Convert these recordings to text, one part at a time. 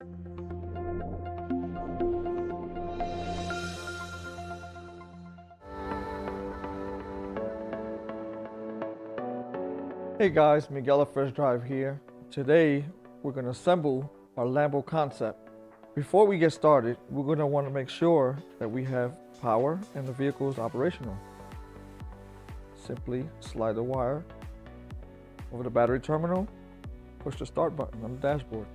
Hey guys, Miguel of First Drive here. Today we're going to assemble our Lambo concept. Before we get started, we're going to want to make sure that we have power and the vehicle is operational. Simply slide the wire over the battery terminal, push the start button on the dashboard.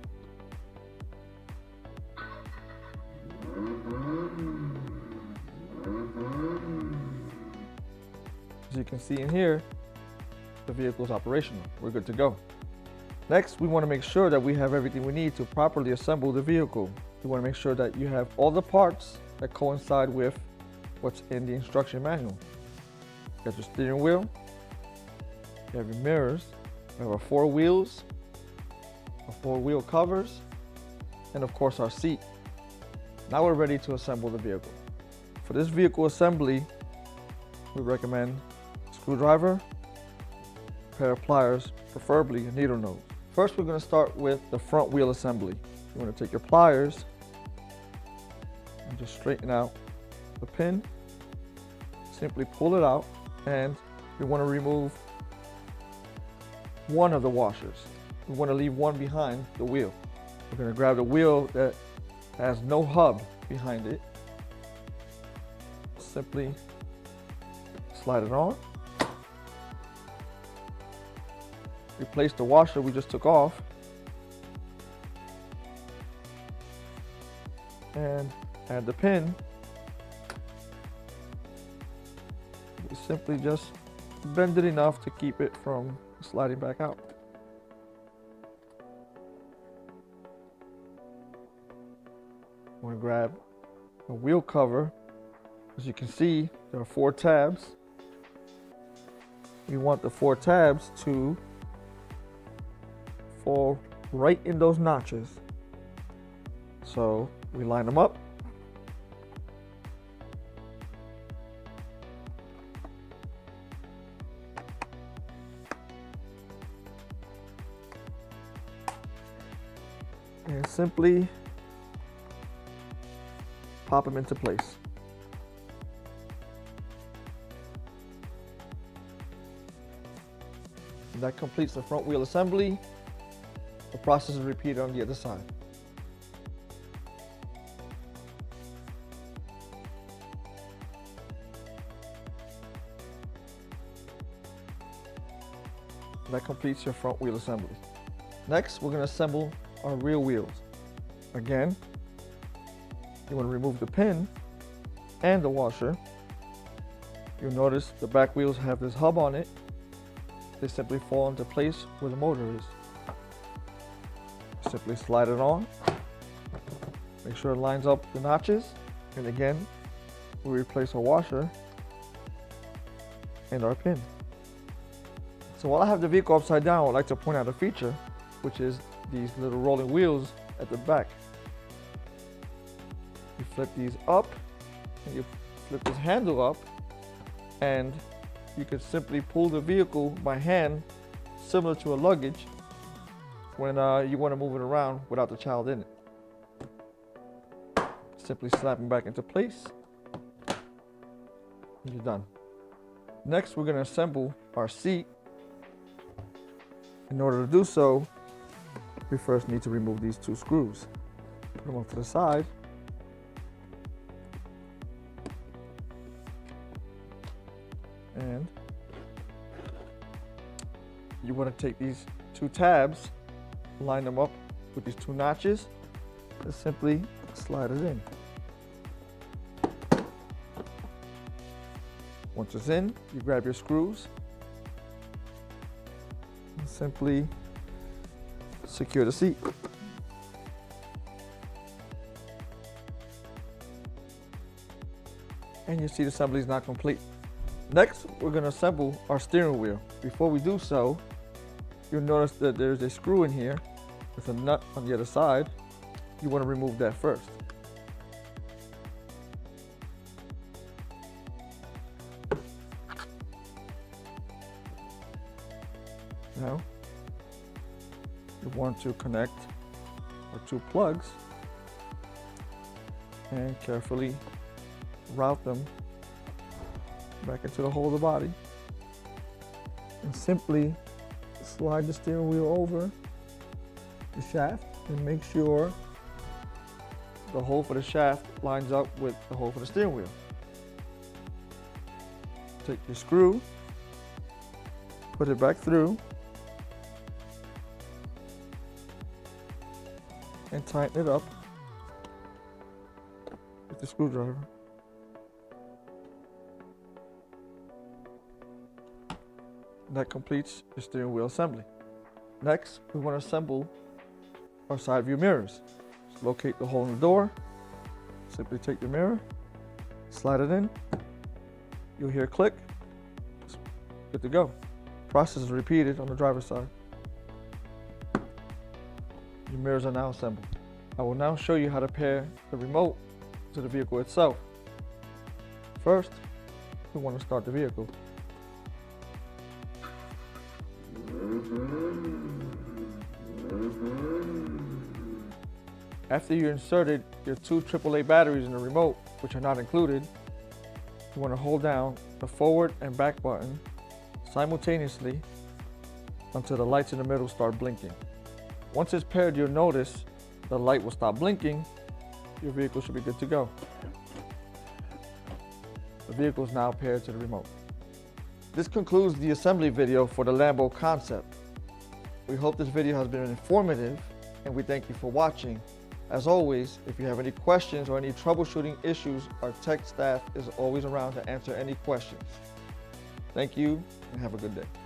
As you can see in here, the vehicle is operational. We're good to go. Next, we want to make sure that we have everything we need to properly assemble the vehicle. You want to make sure that you have all the parts that coincide with what's in the instruction manual. You got your steering wheel, you have your mirrors, we have our four wheels, our four wheel covers, and of course our seat. Now we're ready to assemble the vehicle. For this vehicle assembly, we recommend a screwdriver, pair of pliers, preferably a needle nose. First, we're going to start with the front wheel assembly. You want to take your pliers and just straighten out the pin. Simply pull it out, and we want to remove one of the washers. We want to leave one behind the wheel. We're going to grab the wheel that has no hub behind it. Simply slide it on. Replace the washer we just took off, and add the pin. We simply just bend it enough to keep it from sliding back out. I'm going to grab a wheel cover. As you can see, there are 4 tabs. We want the 4 tabs to fall right in those notches. So we line them up. And simply pop them into place. And that completes the front wheel assembly. The process is repeated on the other side. That completes your front wheel assembly. Next, we're going to assemble our rear wheels. Again, you want to remove the pin and the washer. You'll notice the back wheels have this hub on it. They simply fall into place where the motor is. Simply slide it on. Make sure it lines up the notches. And again, we replace our washer and our pin. So while I have the vehicle upside down, I'd like to point out a feature, which is these little rolling wheels at the back. You flip these up, and you flip this handle up, and you can simply pull the vehicle by hand, similar to a luggage, when you want to move it around without the child in it. Simply snap them back into place, and you're done. Next, we're going to assemble our seat. In order to do so, we first need to remove these 2 screws. Put them off to the side. And you want to take these 2 tabs, line them up with these 2 notches, and simply slide it in. Once it's in, you grab your screws and simply secure the seat. And your seat assembly is now complete. Next, we're going to assemble our steering wheel. Before we do so, you'll notice that there's a screw in here with a nut on the other side. You want to remove that first. Now, you want to connect or 2 plugs and carefully route them back into the hole of the body, and simply slide the steering wheel over the shaft and make sure the hole for the shaft lines up with the hole for the steering wheel. Take your screw, put it back through, and tighten it up with the screwdriver. That completes the steering wheel assembly. Next, we want to assemble our side view mirrors. Just locate the hole in the door, simply take the mirror, slide it in, you'll hear a click, it's good to go. Process is repeated on the driver's side. Your mirrors are now assembled. I will now show you how to pair the remote to the vehicle itself. First, we want to start the vehicle. After you inserted your 2 AAA batteries in the remote, which are not included, you want to hold down the forward and back button simultaneously until the lights in the middle start blinking. Once it's paired, you'll notice the light will stop blinking. Your vehicle should be good to go. The vehicle is now paired to the remote. This concludes the assembly video for the Lambo concept. We hope this video has been informative, and we thank you for watching. As always, if you have any questions or any troubleshooting issues, our tech staff is always around to answer any questions. Thank you and have a good day.